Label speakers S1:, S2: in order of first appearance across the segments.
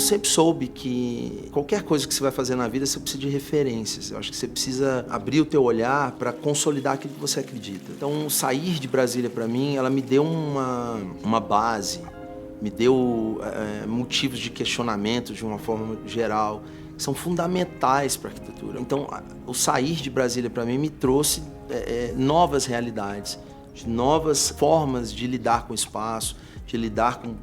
S1: sempre soube que qualquer coisa que você vai fazer na vida, você precisa de referências. Eu acho que você precisa abrir o teu olhar para consolidar aquilo que você acredita. Então, sair de Brasília, para mim, ela me deu uma base, me deu motivos de questionamento de uma forma geral, que são fundamentais para a arquitetura. Então, o sair de Brasília, para mim, me trouxe novas realidades, de novas formas de lidar com o espaço, de lidar com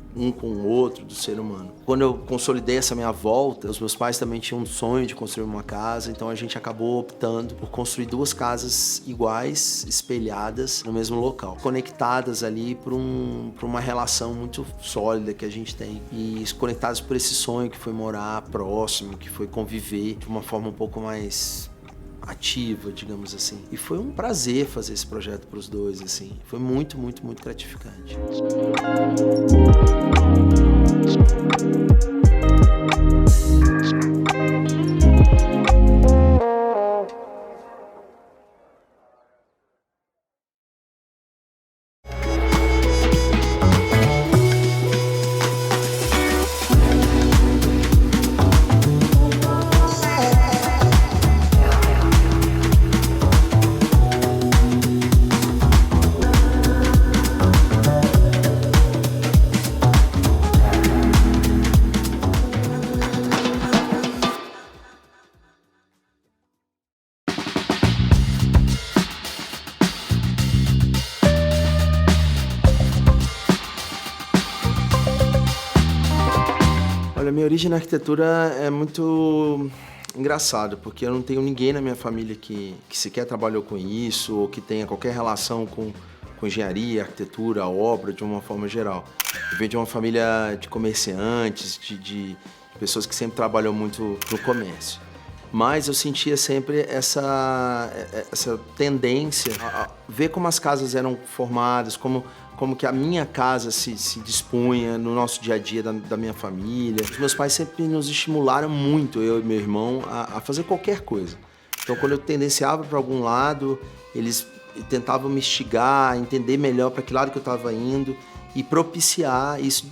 S1: o outro, do ser humano. Quando eu consolidei essa minha volta, os meus pais também tinham um sonho de construir uma casa, então a gente acabou optando por construir 2 casas iguais, espelhadas, no mesmo local, conectadas ali por uma relação muito sólida que a gente tem, e conectadas por esse sonho que foi morar próximo, que foi conviver de uma forma um pouco mais ativa, digamos assim. E foi um prazer fazer esse projeto para os dois, assim. Foi muito, muito, muito gratificante. Olha, minha origem na arquitetura é muito engraçado, porque eu não tenho ninguém na minha família que sequer trabalhou com isso ou que tenha qualquer relação com engenharia, arquitetura, obra, de uma forma geral. Eu venho de uma família de comerciantes, de pessoas que sempre trabalham muito no comércio. Mas eu sentia sempre essa tendência a ver como as casas eram formadas, como que a minha casa se dispunha no nosso dia a dia da minha família. Os meus pais sempre nos estimularam muito, eu e meu irmão, a fazer qualquer coisa. Então, quando eu tendenciava para algum lado, eles tentavam me instigar, entender melhor para que lado que eu estava indo e propiciar isso,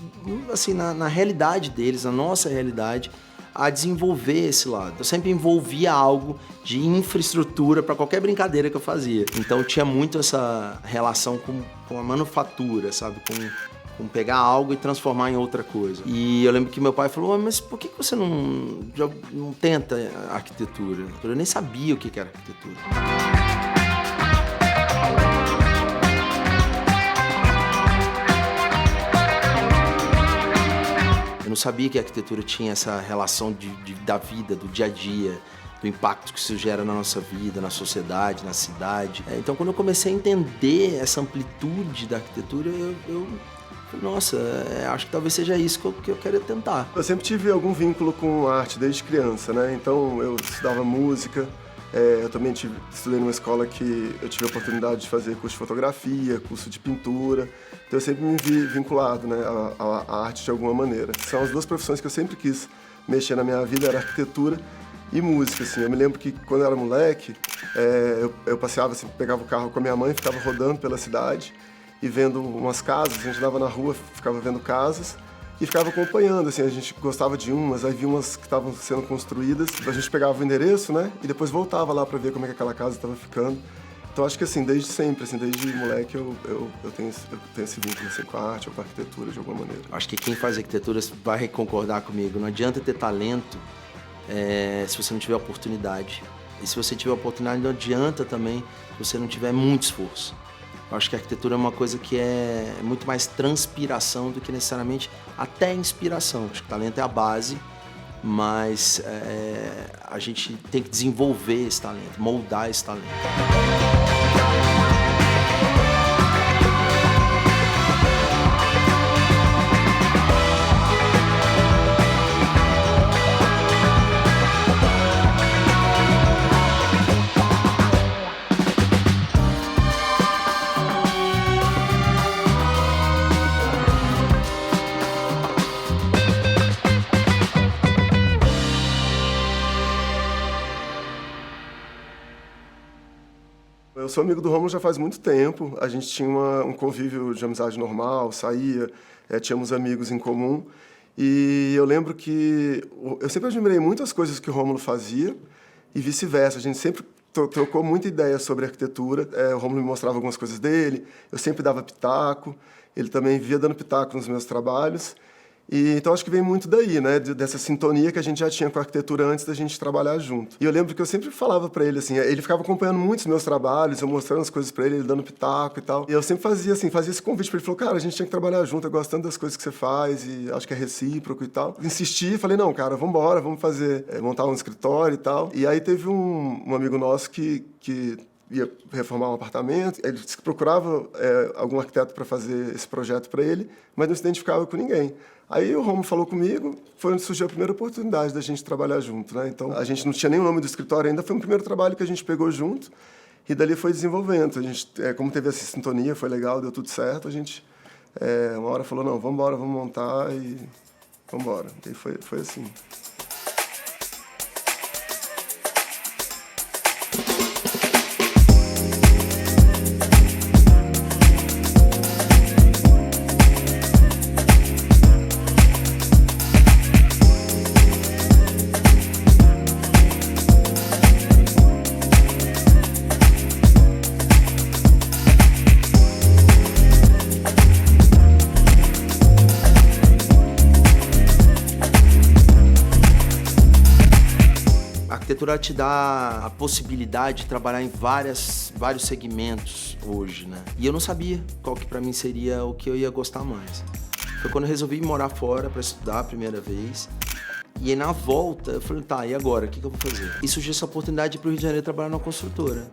S1: assim, na realidade deles, na nossa realidade, a desenvolver esse lado. Eu sempre envolvia algo de infraestrutura para qualquer brincadeira que eu fazia. Então tinha muito essa relação com a manufatura, sabe? Com pegar algo e transformar em outra coisa. E eu lembro que meu pai falou, mas por que você não tenta arquitetura? Eu nem sabia o que era arquitetura. Eu não sabia que a arquitetura tinha essa relação da vida, do dia a dia, do impacto que isso gera na nossa vida, na sociedade, na cidade. Então, quando eu comecei a entender essa amplitude da arquitetura, eu falei, nossa, acho que talvez seja isso que eu quero tentar.
S2: Eu sempre tive algum vínculo com arte desde criança, né? Então, eu estudava música. Eu também estudei numa escola que eu tive a oportunidade de fazer curso de fotografia, curso de pintura. Então eu sempre me vi vinculado, né, à arte de alguma maneira. São as 2 profissões que eu sempre quis mexer na minha vida, era arquitetura e música, assim. Eu me lembro que quando eu era moleque, eu passeava, assim, pegava o carro com a minha mãe, ficava rodando pela cidade e vendo umas casas. A gente andava na rua, ficava vendo casas e ficava acompanhando, assim, a gente gostava de umas, aí via umas que estavam sendo construídas, a gente pegava o endereço, né, e depois voltava lá para ver como é que aquela casa estava ficando. Então acho que assim, desde sempre, assim, desde moleque eu tenho esse vínculo assim, com a arte ou com a arquitetura de alguma maneira.
S1: Acho que quem faz arquitetura vai concordar comigo, não adianta ter talento se você não tiver oportunidade. E se você tiver oportunidade, não adianta também se você não tiver muito esforço. Eu acho que a arquitetura é uma coisa que é muito mais transpiração do que necessariamente até inspiração. Acho que o talento é a base, mas a gente tem que desenvolver esse talento, moldar esse talento.
S2: Eu sou amigo do Rômulo já faz muito tempo, a gente tinha um convívio de amizade normal, saía, tínhamos amigos em comum, E eu lembro que eu sempre admirei muitas coisas que o Rômulo fazia e vice-versa. A gente sempre trocou muita ideia sobre arquitetura. O Rômulo me mostrava algumas coisas dele, eu sempre dava pitaco, ele também via dando pitaco nos meus trabalhos. E, então, acho que vem muito daí, né? Dessa sintonia que a gente já tinha com a arquitetura antes da gente trabalhar junto. E eu lembro que eu sempre falava para ele, assim, ele ficava acompanhando muito os meus trabalhos, eu mostrando as coisas para ele, ele dando pitaco e tal. E eu sempre fazia esse convite para ele, falou, cara, a gente tinha que trabalhar junto, eu gosto tanto das coisas que você faz e acho que é recíproco e tal. Insisti, falei, não, cara, vamos embora, vamos fazer, montar um escritório e tal. E aí teve um amigo nosso que ia reformar um apartamento, ele disse que procurava algum arquiteto para fazer esse projeto para ele, mas não se identificava com ninguém. Aí o Romo falou comigo, foi onde surgiu a primeira oportunidade da gente trabalhar junto, né? Então, a gente não tinha nem o nome do escritório ainda, foi um primeiro trabalho que a gente pegou junto e dali foi desenvolvendo. A gente, como teve essa sintonia, foi legal, deu tudo certo, a gente uma hora falou, não, vamos embora, vamos montar e vamos embora. E foi assim.
S1: A arquitetura te dá a possibilidade de trabalhar em vários segmentos hoje, né? E eu não sabia qual que pra mim seria o que eu ia gostar mais. Foi quando eu resolvi morar fora pra estudar a primeira vez. E aí na volta eu falei, tá, e agora? O que eu vou fazer? E surgiu essa oportunidade de ir pro Rio de Janeiro trabalhar numa construtora.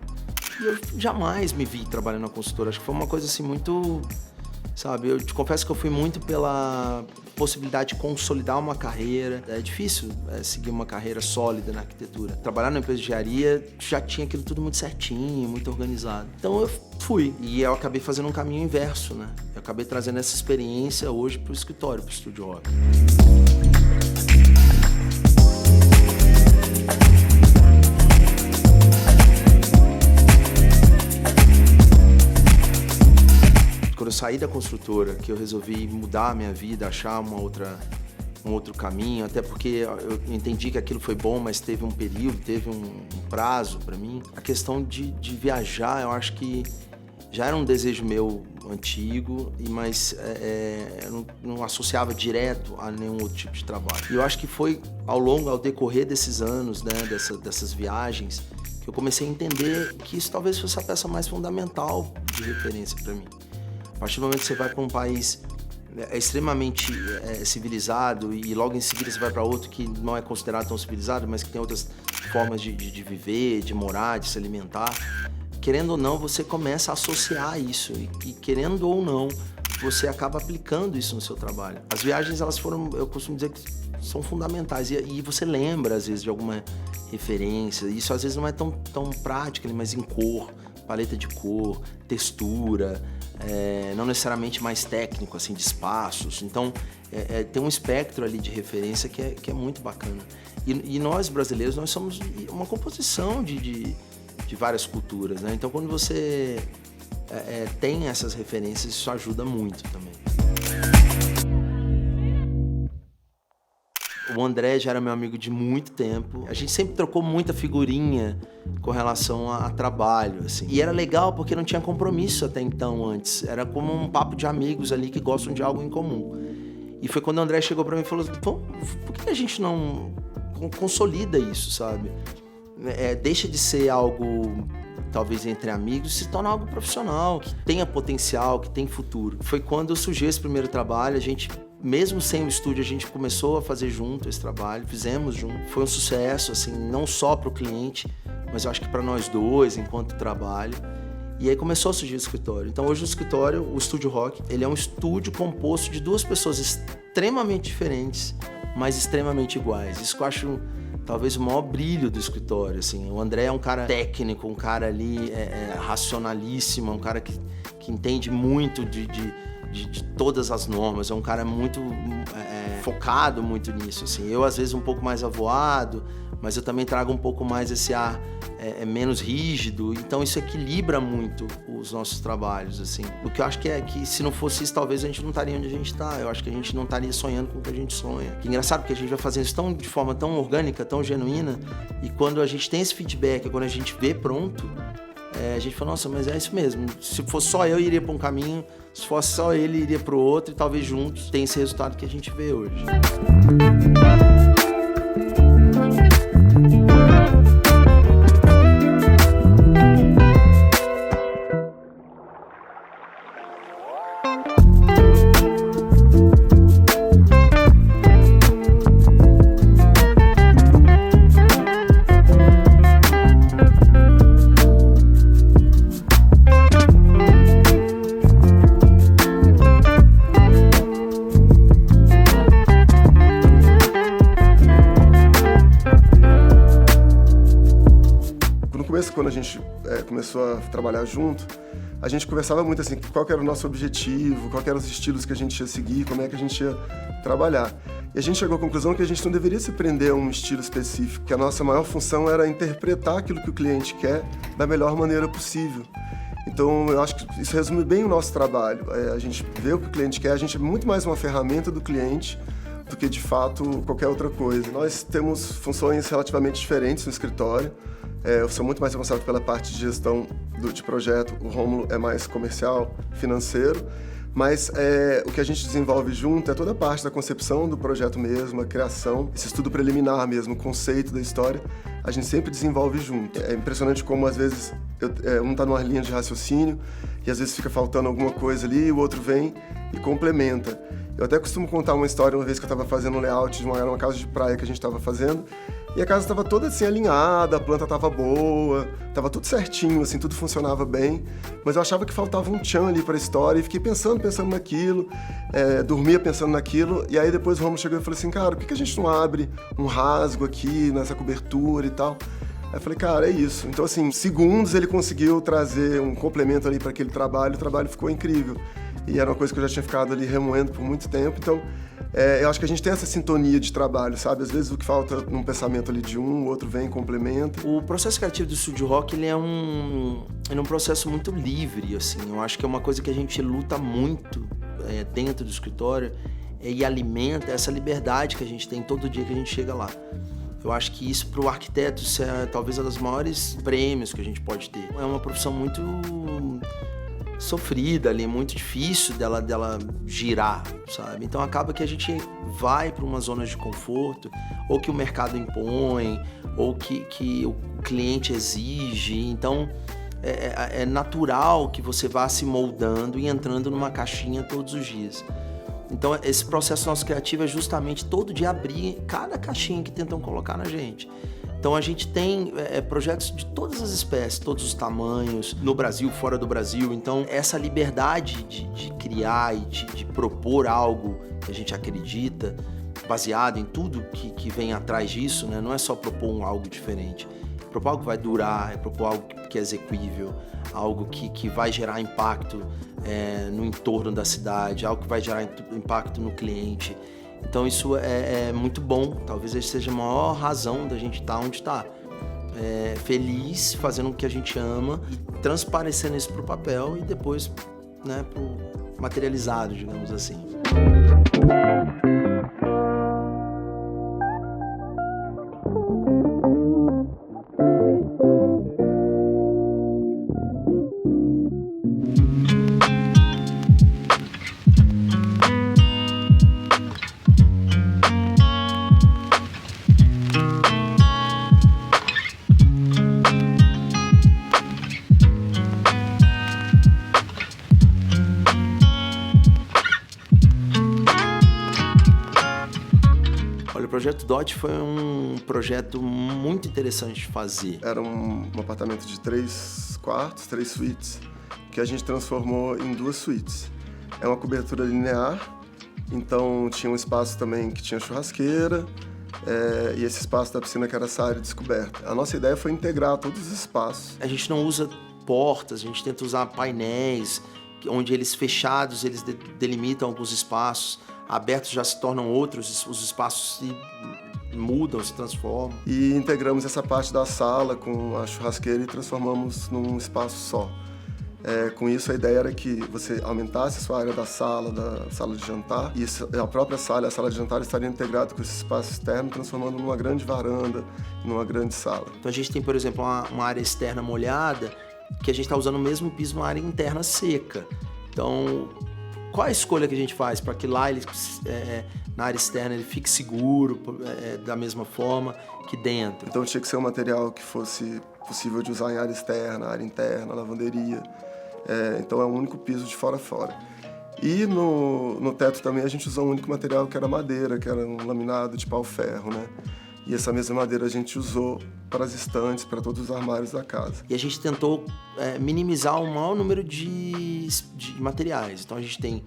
S1: E eu jamais me vi trabalhando numa construtora. Acho que foi uma coisa assim muito... Sabe, eu te confesso que eu fui muito pela possibilidade de consolidar uma carreira. É difícil seguir uma carreira sólida na arquitetura. Trabalhar numa empresa de engenharia já tinha aquilo tudo muito certinho, muito organizado. Então eu fui e eu acabei fazendo um caminho inverso, né? Eu acabei trazendo essa experiência hoje pro escritório, pro Estúdio Rock. Quando eu saí da construtora, que eu resolvi mudar a minha vida, achar um outro caminho, até porque eu entendi que aquilo foi bom, mas teve um período, teve um prazo para mim. A questão de viajar, eu acho que já era um desejo meu antigo, mas eu não associava direto a nenhum outro tipo de trabalho. E eu acho que foi ao decorrer desses anos, né, dessas viagens, que eu comecei a entender que isso talvez fosse a peça mais fundamental de referência para mim. A partir do momento que você vai para um país extremamente civilizado e logo em seguida você vai para outro que não é considerado tão civilizado, mas que tem outras formas de viver, de morar, de se alimentar, querendo ou não, você começa a associar isso e querendo ou não, você acaba aplicando isso no seu trabalho. As viagens, elas foram, eu costumo dizer que são fundamentais e você lembra, às vezes, de alguma referência. Isso, às vezes, não é tão prático, mas em cor, paleta de cor, textura, não necessariamente mais técnico, assim, de espaços. Então, tem um espectro ali de referência que é muito bacana. E nós, brasileiros, nós somos uma composição de várias culturas, né? Então, quando você tem essas referências, isso ajuda muito também. O André já era meu amigo de muito tempo. A gente sempre trocou muita figurinha com relação a trabalho, assim. E era legal porque não tinha compromisso até então antes. Era como um papo de amigos ali que gostam de algo em comum. E foi quando o André chegou pra mim e falou, por que a gente não consolida isso, sabe? Deixa de ser algo, talvez entre amigos, se torna algo profissional, que tenha potencial, que tem futuro. Foi quando surgiu esse primeiro trabalho, a gente... Mesmo sem o estúdio, a gente começou a fazer junto esse trabalho, fizemos junto. Foi um sucesso, assim, não só para o cliente, mas eu acho que para nós dois, enquanto trabalho. E aí começou a surgir o escritório. Então hoje o escritório, o Estúdio Rock, ele é um estúdio composto de duas pessoas extremamente diferentes, mas extremamente iguais. Isso que eu acho talvez o maior brilho do escritório, assim. O André é um cara técnico, um cara ali racionalíssimo, um cara que entende muito de todas as normas, é um cara muito focado muito nisso, assim. Eu, às vezes, um pouco mais avoado, mas eu também trago um pouco mais esse ar menos rígido, então isso equilibra muito os nossos trabalhos, assim. O que eu acho que se não fosse isso, talvez a gente não estaria onde a gente está, eu acho que a gente não estaria sonhando com o que a gente sonha. Que engraçado, porque a gente vai fazendo isso de forma tão orgânica, tão genuína, e quando a gente tem esse feedback, quando a gente vê pronto, a gente fala, nossa, mas é isso mesmo, se fosse só eu iria para um caminho, se fosse só ele iria para o outro, e talvez juntos tenha esse resultado que a gente vê hoje.
S2: Quando a gente começou a trabalhar junto, a gente conversava muito assim, qual que era o nosso objetivo, qual que eram os estilos que a gente ia seguir, como é que a gente ia trabalhar. E a gente chegou à conclusão que a gente não deveria se prender a um estilo específico, que a nossa maior função era interpretar aquilo que o cliente quer da melhor maneira possível. Então, eu acho que isso resume bem o nosso trabalho. A gente vê o que o cliente quer, a gente é muito mais uma ferramenta do cliente do que, de fato, qualquer outra coisa. Nós temos funções relativamente diferentes no escritório. Eu sou muito mais responsável pela parte de gestão de projeto, o Rômulo é mais comercial, financeiro, mas o que a gente desenvolve junto é toda a parte da concepção do projeto mesmo, a criação, esse estudo preliminar mesmo, o conceito da história, a gente sempre desenvolve junto. É impressionante como, às vezes, um está numa linha de raciocínio e às vezes fica faltando alguma coisa ali e o outro vem e complementa. Eu até costumo contar uma história, uma vez que eu estava fazendo um layout de uma casa de praia que a gente estava fazendo, e a casa estava toda assim alinhada, a planta estava boa, estava tudo certinho, assim, tudo funcionava bem, mas eu achava que faltava um tchan ali para a história e fiquei pensando naquilo, dormia pensando naquilo, e aí depois o Romulo chegou e falou assim, cara, por que a gente não abre um rasgo aqui nessa cobertura e tal? Aí eu falei, cara, é isso. Então, assim, segundos ele conseguiu trazer um complemento ali para aquele trabalho, o trabalho ficou incrível. E era uma coisa que eu já tinha ficado ali remoendo por muito tempo, então eu acho que a gente tem essa sintonia de trabalho, sabe? Às vezes o que falta num pensamento ali de um, o outro vem e complementa.
S1: O processo criativo do Estúdio Rock, ele é um processo muito livre, assim. Eu acho que é uma coisa que a gente luta muito dentro do escritório e alimenta essa liberdade que a gente tem todo dia que a gente chega lá. Eu acho que isso, para o arquiteto, isso é talvez um dos maiores prêmios que a gente pode ter. É uma profissão muito sofrida ali, muito difícil dela girar, sabe? Então acaba que a gente vai para uma zona de conforto, ou que o mercado impõe, ou que o cliente exige. Então é natural que você vá se moldando e entrando numa caixinha todos os dias. Então esse processo nosso criativo é justamente todo dia abrir cada caixinha que tentam colocar na gente. Então a gente tem projetos de todas as espécies, todos os tamanhos, no Brasil, fora do Brasil. Então essa liberdade de criar e de propor algo que a gente acredita, baseado em tudo que vem atrás disso, né? Não é só propor algo diferente. Propor algo que vai durar, propor algo que é execuível, algo que vai gerar impacto no entorno da cidade, algo que vai gerar impacto no cliente. Então isso é muito bom, talvez essa seja a maior razão da gente estar onde está. Feliz, fazendo o que a gente ama e transparecendo isso para o papel e depois, né, para o materializado, digamos assim. O projeto DOT foi um projeto muito interessante de fazer.
S2: Era um apartamento de 3 quartos, 3 suítes, que a gente transformou em 2 suítes. É uma cobertura linear, então tinha um espaço também que tinha churrasqueira, e esse espaço da piscina que era essa área descoberta. A nossa ideia foi integrar todos os espaços.
S1: A gente não usa portas, a gente tenta usar painéis, onde eles fechados, eles delimitam alguns espaços, abertos já se tornam outros, os espaços se mudam, se transformam.
S2: E integramos essa parte da sala com a churrasqueira e transformamos num espaço só. Com isso, a ideia era que você aumentasse a sua área da sala de jantar, e a própria sala, a sala de jantar, estaria integrada com esse espaço externo, transformando numa grande varanda, numa grande sala.
S1: Então a gente tem, por exemplo, uma área externa molhada, que a gente está usando o mesmo piso, uma área interna seca. Então, qual a escolha que a gente faz para que lá, na área externa, ele fique seguro da mesma forma que dentro?
S2: Então tinha que ser um material que fosse possível de usar em área externa, área interna, lavanderia. Então é um único piso de fora a fora. E no teto também a gente usou um único material que era madeira, que era um laminado de pau-ferro, né? E essa mesma madeira a gente usou para as estantes, para todos os armários da casa.
S1: E a gente tentou minimizar o maior número de materiais. Então a gente tem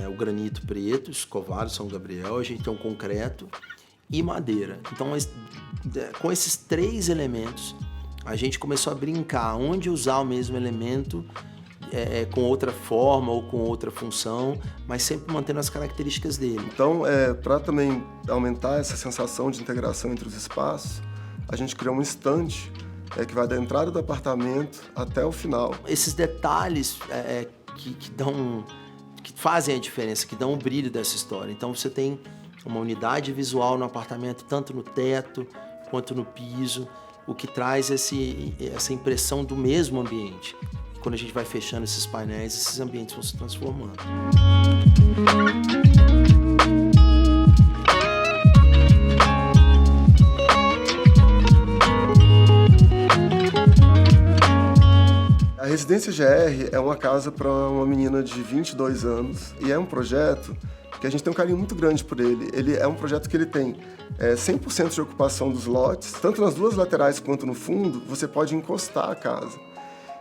S1: o granito preto, escovado, São Gabriel, a gente tem o concreto e madeira. Então com esses 3 elementos, a gente começou a brincar onde usar o mesmo elemento com outra forma ou com outra função, mas sempre mantendo as características dele.
S2: Então, para também aumentar essa sensação de integração entre os espaços, a gente criou um estande que vai da entrada do apartamento até o final.
S1: Esses detalhes que fazem a diferença, que dão o brilho dessa história. Então você tem uma unidade visual no apartamento, tanto no teto quanto no piso, o que traz essa impressão do mesmo ambiente. E quando a gente vai fechando esses painéis, esses ambientes vão se transformando.
S2: A Residência GR é uma casa para uma menina de 22 anos e é um projeto que a gente tem um carinho muito grande por ele. Ele é um projeto que ele tem 100% de ocupação dos lotes, tanto nas 2 laterais quanto no fundo, você pode encostar a casa.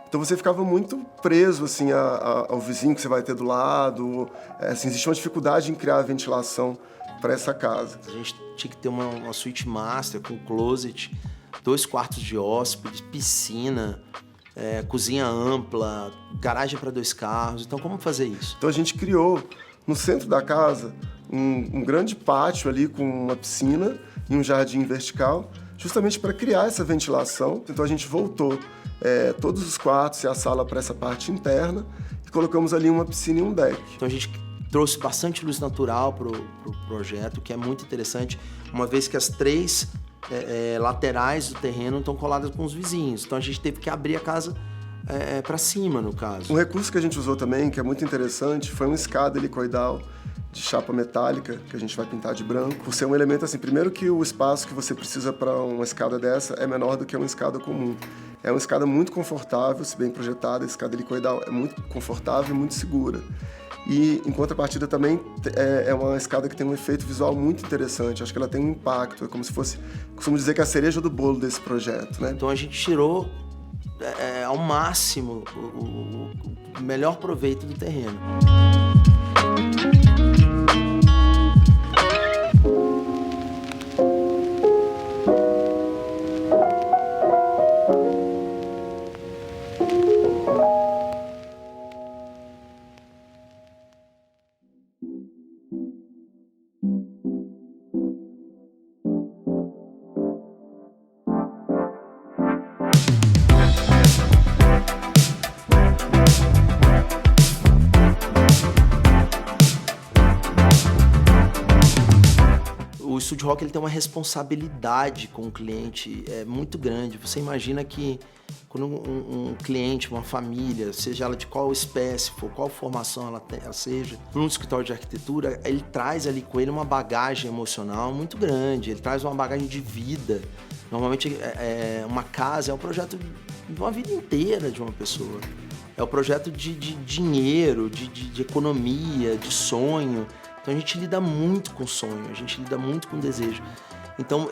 S2: Então você ficava muito preso assim, ao vizinho que você vai ter do lado. Existe uma dificuldade em criar a ventilação para essa casa.
S1: A gente tinha que ter uma suíte master com closet, 2 quartos de hóspede, piscina, cozinha ampla, garagem para 2 carros. Então como fazer isso?
S2: Então a gente criou no centro da casa um grande pátio ali com uma piscina e um jardim vertical, justamente para criar essa ventilação. Então a gente voltou todos os quartos e a sala para essa parte interna e colocamos ali uma piscina e um deck.
S1: Então a gente trouxe bastante luz natural para o projeto, que é muito interessante, uma vez que as 3 laterais do terreno estão coladas com os vizinhos. Então a gente teve que abrir a casa para cima, no caso.
S2: Um recurso que a gente usou também, que é muito interessante, foi uma escada helicoidal de chapa metálica, que a gente vai pintar de branco. Por ser um elemento assim, primeiro que o espaço que você precisa para uma escada dessa é menor do que uma escada comum. É uma escada muito confortável, se bem projetada, a escada helicoidal é muito confortável e muito segura. E, em contrapartida, também é uma escada que tem um efeito visual muito interessante. Acho que ela tem um impacto, é como se fosse... Costumo dizer que é a cereja do bolo desse projeto, né?
S1: Então a gente tirou ao máximo o melhor proveito do terreno. O estúdio rock ele tem uma responsabilidade com o cliente muito grande. Você imagina que quando um cliente, uma família, seja ela de qual espécie for, qual formação ela seja, num escritório de arquitetura, ele traz ali com ele uma bagagem emocional muito grande, ele traz uma bagagem de vida. Normalmente uma casa é um projeto de uma vida inteira de uma pessoa. É o projeto de dinheiro, de economia, de sonho. Então a gente lida muito com sonho, a gente lida muito com desejo. Então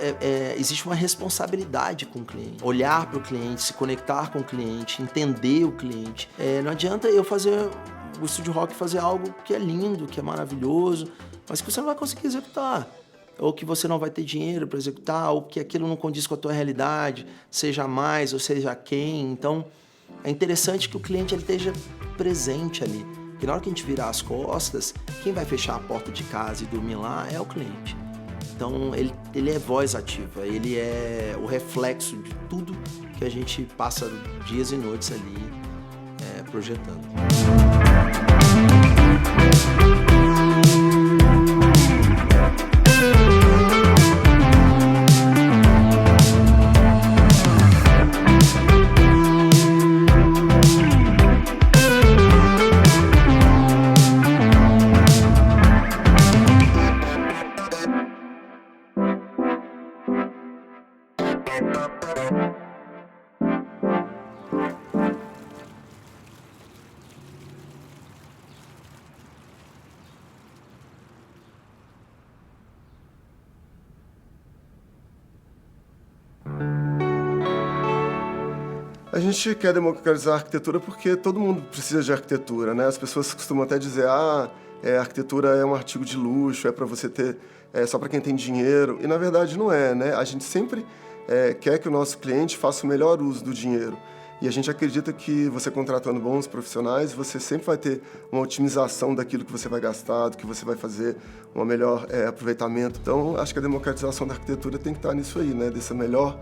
S1: existe uma responsabilidade com o cliente. Olhar para o cliente, se conectar com o cliente, entender o cliente. Não adianta eu fazer o estúdio rock fazer algo que é lindo, que é maravilhoso, mas que você não vai conseguir executar. Ou que você não vai ter dinheiro para executar, ou que aquilo não condiz com a tua realidade, seja mais ou seja quem. Então é interessante que o cliente ele esteja presente ali. Porque na hora que a gente virar as costas, quem vai fechar a porta de casa e dormir lá é o cliente. Então ele é voz ativa, ele é o reflexo de tudo que a gente passa dias e noites ali projetando.
S2: A gente quer democratizar a arquitetura porque todo mundo precisa de arquitetura, né? As pessoas costumam até dizer, a arquitetura é um artigo de luxo, é para você ter, só para quem tem dinheiro. E na verdade não é, né? A gente sempre quer que o nosso cliente faça o melhor uso do dinheiro. E a gente acredita que você contratando bons profissionais, você sempre vai ter uma otimização daquilo que você vai gastar, do que você vai fazer, um melhor aproveitamento. Então, acho que a democratização da arquitetura tem que estar nisso aí, né? Dessa melhor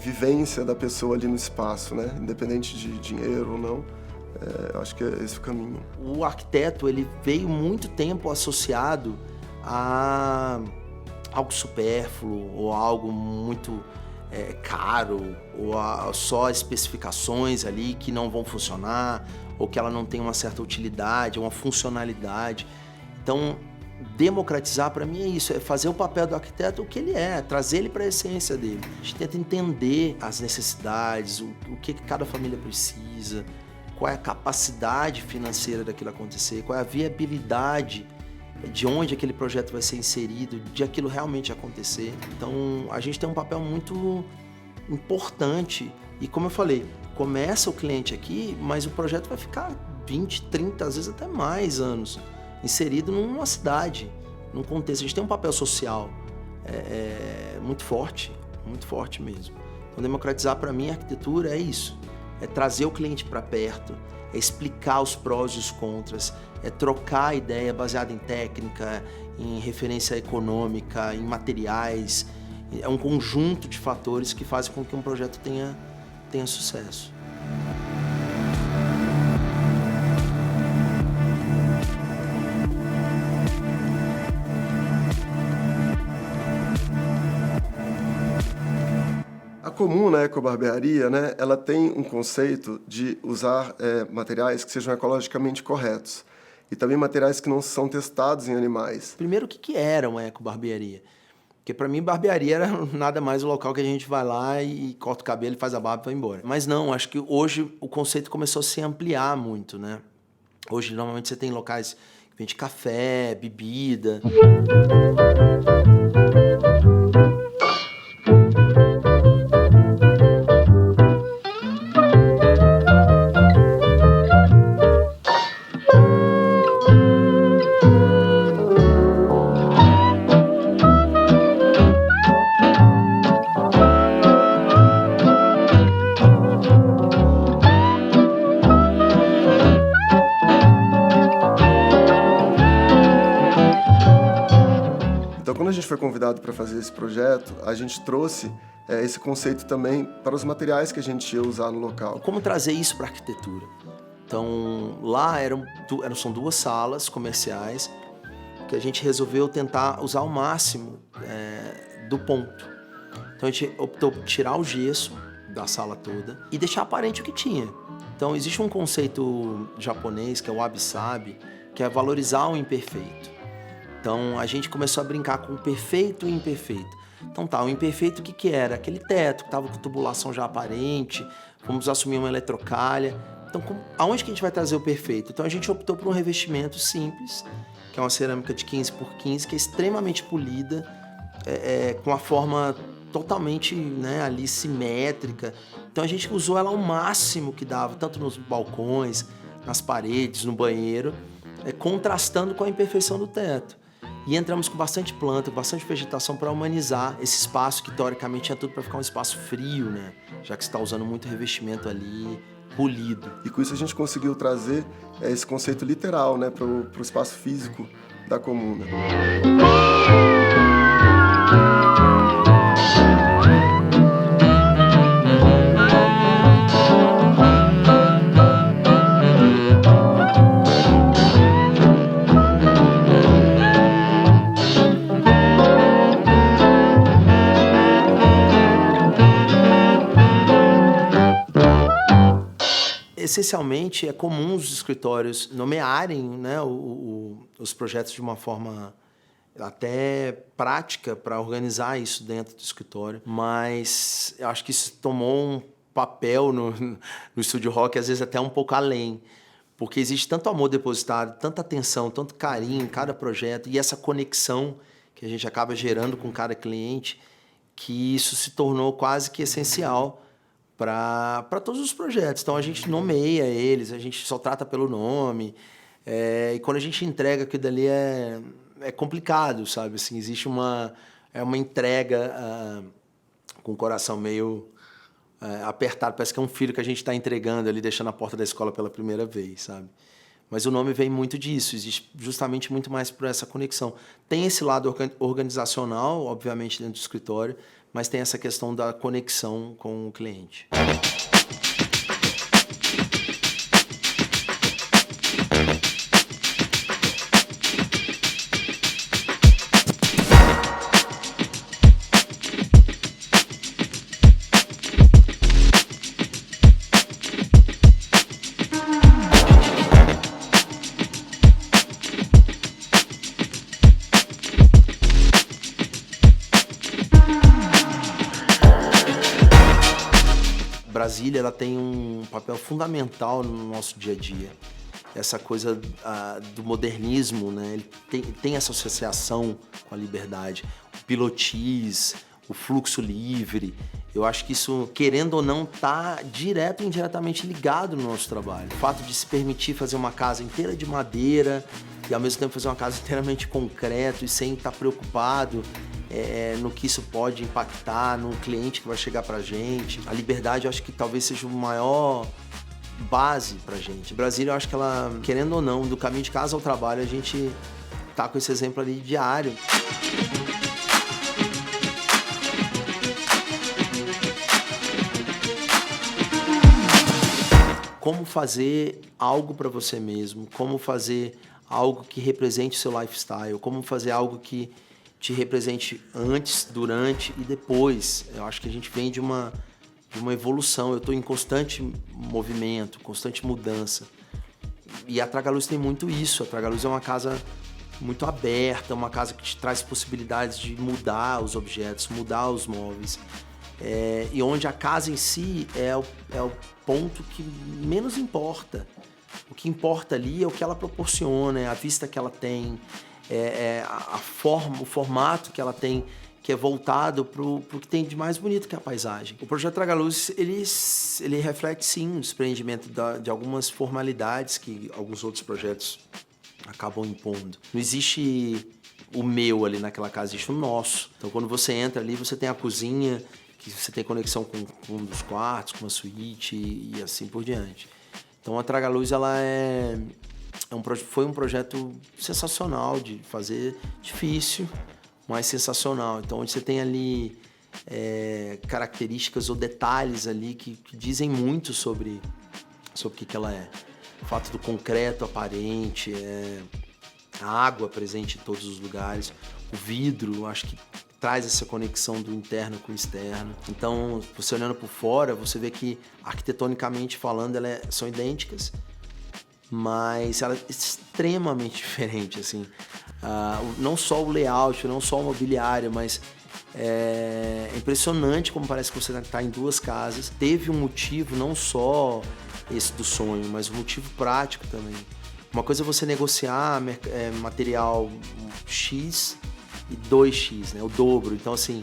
S2: vivência da pessoa ali no espaço, né? Independente de dinheiro ou não. Acho que é esse o caminho.
S1: O arquiteto, ele veio muito tempo associado a algo supérfluo ou algo muito caro, ou só especificações ali que não vão funcionar, ou que ela não tem uma certa utilidade, uma funcionalidade. Então, democratizar para mim é isso, é fazer o papel do arquiteto o que ele é, trazer ele para a essência dele. A gente tenta entender as necessidades, o que cada família precisa, qual é a capacidade financeira daquilo acontecer, qual é a viabilidade de onde aquele projeto vai ser inserido, de aquilo realmente acontecer. Então, a gente tem um papel muito importante e, como eu falei, começa o cliente aqui, mas o projeto vai ficar 20, 30, às vezes até mais anos inserido numa cidade, num contexto. A gente tem um papel social muito forte mesmo. Então, democratizar para mim a arquitetura é isso, é trazer o cliente para perto, é explicar os prós e os contras, é trocar ideia baseada em técnica, em referência econômica, em materiais. É um conjunto de fatores que fazem com que um projeto tenha sucesso.
S2: A Comuna Ecobarbearia, né, ela tem um conceito de usar materiais que sejam ecologicamente corretos e também materiais que não são testados em animais.
S1: Primeiro, o que era uma ecobarbearia? Porque para mim, barbearia era nada mais o local que a gente vai lá e corta o cabelo, faz a barba e vai embora. Mas não, acho que hoje o conceito começou a se ampliar muito, né? Hoje, normalmente, você tem locais que vendem café, bebida.
S2: Então, quando a gente foi convidado para fazer esse projeto, a gente trouxe esse conceito também para os materiais que a gente ia usar no local.
S1: Como trazer isso para a arquitetura? Então, lá são 2 salas comerciais que a gente resolveu tentar usar o máximo do ponto. Então, a gente optou por tirar o gesso da sala toda e deixar aparente o que tinha. Então, existe um conceito japonês, que é o wabi-sabi, que é valorizar o imperfeito. Então, a gente começou a brincar com o perfeito e o imperfeito. Então, o imperfeito, o que era? Aquele teto que estava com tubulação já aparente, vamos assumir uma eletrocalha. Então, aonde que a gente vai trazer o perfeito? Então, a gente optou por um revestimento simples, que é uma cerâmica de 15 por 15, que é extremamente polida, com a forma totalmente, né, ali simétrica. Então, a gente usou ela ao máximo que dava, tanto nos balcões, nas paredes, no banheiro, contrastando com a imperfeição do teto. E entramos com bastante planta, com bastante vegetação para humanizar esse espaço que, teoricamente, é tudo para ficar um espaço frio, né? Já que você está usando muito revestimento ali, polido.
S2: E com isso a gente conseguiu trazer esse conceito literal, né, para o espaço físico da comuna.
S1: Essencialmente, é comum os escritórios nomearem, né, os projetos de uma forma até prática para organizar isso dentro do escritório, mas eu acho que isso tomou um papel no estúdio rock, às vezes até um pouco além, porque existe tanto amor depositado, tanta atenção, tanto carinho em cada projeto e essa conexão que a gente acaba gerando com cada cliente, que isso se tornou quase que essencial para todos os projetos. Então a gente nomeia eles, a gente só trata pelo nome, e quando a gente entrega aquilo dali é complicado, sabe? Assim, existe uma entrega com o coração meio apertado, parece que é um filho que a gente está entregando ali, deixando a porta da escola pela primeira vez, sabe? Mas o nome vem muito disso, existe justamente muito mais por essa conexão. Tem esse lado organizacional, obviamente, dentro do escritório, mas tem essa questão da conexão com o cliente. Brasília, ela tem um papel fundamental no nosso dia a dia. Essa coisa do modernismo, né? Ele tem essa associação com a liberdade. O pilotis, o fluxo livre. Eu acho que isso, querendo ou não, está direto ou indiretamente ligado no nosso trabalho. O fato de se permitir fazer uma casa inteira de madeira e, ao mesmo tempo, fazer uma casa inteiramente concreto e sem estar preocupado no que isso pode impactar no cliente que vai chegar pra gente. A liberdade, eu acho que talvez seja o maior base pra gente. Brasília, eu acho que ela, querendo ou não, do caminho de casa ao trabalho, a gente tá com esse exemplo ali diário. Como fazer algo para você mesmo, como fazer algo que represente o seu lifestyle, como fazer algo que te represente antes, durante e depois. Eu acho que a gente vem de uma evolução. Eu estou em constante movimento, constante mudança. E a Tragaluz tem muito isso. A Tragaluz é uma casa muito aberta, uma casa que te traz possibilidades de mudar os objetos, mudar os móveis. E onde a casa em si é o ponto que menos importa. O que importa ali é o que ela proporciona, é a vista que ela tem, a forma, o formato que ela tem, que é voltado pro que tem de mais bonito que é a paisagem. O projeto Tragaluz, ele reflete sim o desprendimento de algumas formalidades que alguns outros projetos acabam impondo. Não existe o meu ali naquela casa, existe o nosso. Então quando você entra ali, você tem a cozinha, que você tem conexão com um dos quartos, com uma suíte e assim por diante. Então a Tragaluz, ela foi um projeto sensacional de fazer, difícil, mas sensacional. Então onde você tem ali características ou detalhes ali que dizem muito sobre o que ela é. O fato do concreto aparente, a água presente em todos os lugares, o vidro, acho que traz essa conexão do interno com o externo. Então, você olhando por fora, você vê que, arquitetonicamente falando, elas são idênticas, mas ela é extremamente diferente, assim. Não só o layout, não só o mobiliário, mas é impressionante como parece que você está em duas casas. Teve um motivo, não só esse do sonho, mas um motivo prático também. Uma coisa é você negociar material X e 2x, né? O dobro. Então, assim,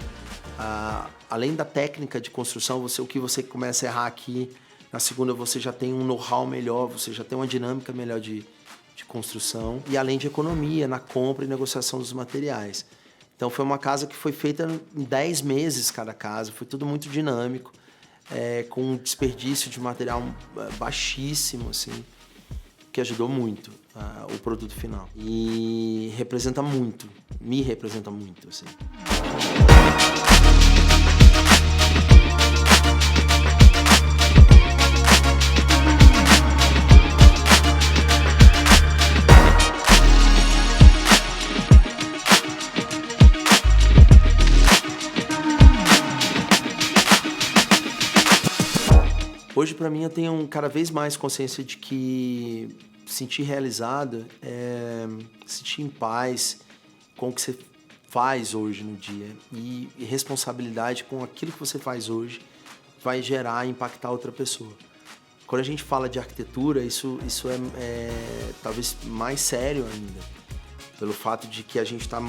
S1: além da técnica de construção, o que você começa a errar aqui, na segunda você já tem um know-how melhor, você já tem uma dinâmica melhor de construção, e além de economia na compra e negociação dos materiais. Então, foi uma casa que foi feita em 10 meses cada casa, foi tudo muito dinâmico, com um desperdício de material baixíssimo, assim. que ajudou muito o produto final. E representa muito, me representa muito, assim. Hoje, para mim, eu tenho cada vez mais consciência de que sentir realizado é sentir em paz com o que você faz hoje no dia. E responsabilidade com aquilo que você faz hoje vai gerar e impactar outra pessoa. Quando a gente fala de arquitetura, isso é talvez mais sério ainda. Pelo fato de que a gente está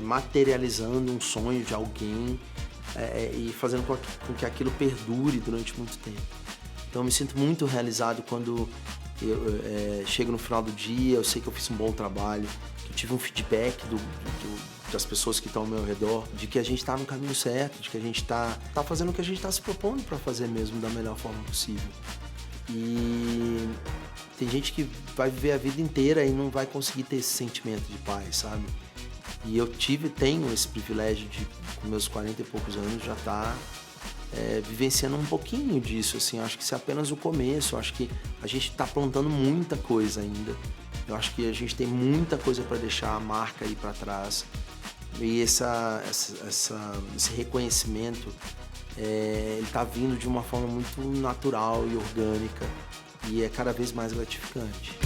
S1: materializando um sonho de alguém e fazendo com que aquilo perdure durante muito tempo. Então eu me sinto muito realizado quando eu chego no final do dia, eu sei que eu fiz um bom trabalho, que eu tive um feedback das pessoas que estão ao meu redor, de que a gente está no caminho certo, de que a gente está fazendo o que a gente está se propondo para fazer mesmo da melhor forma possível. E tem gente que vai viver a vida inteira e não vai conseguir ter esse sentimento de paz, sabe? E eu tenho esse privilégio de, com meus 40 e poucos anos, já estar vivenciando um pouquinho disso, assim. Eu acho que isso é apenas o começo, eu acho que a gente está plantando muita coisa ainda. Eu acho que a gente tem muita coisa para deixar a marca aí para trás. E esse reconhecimento, ele está vindo de uma forma muito natural e orgânica e é cada vez mais gratificante.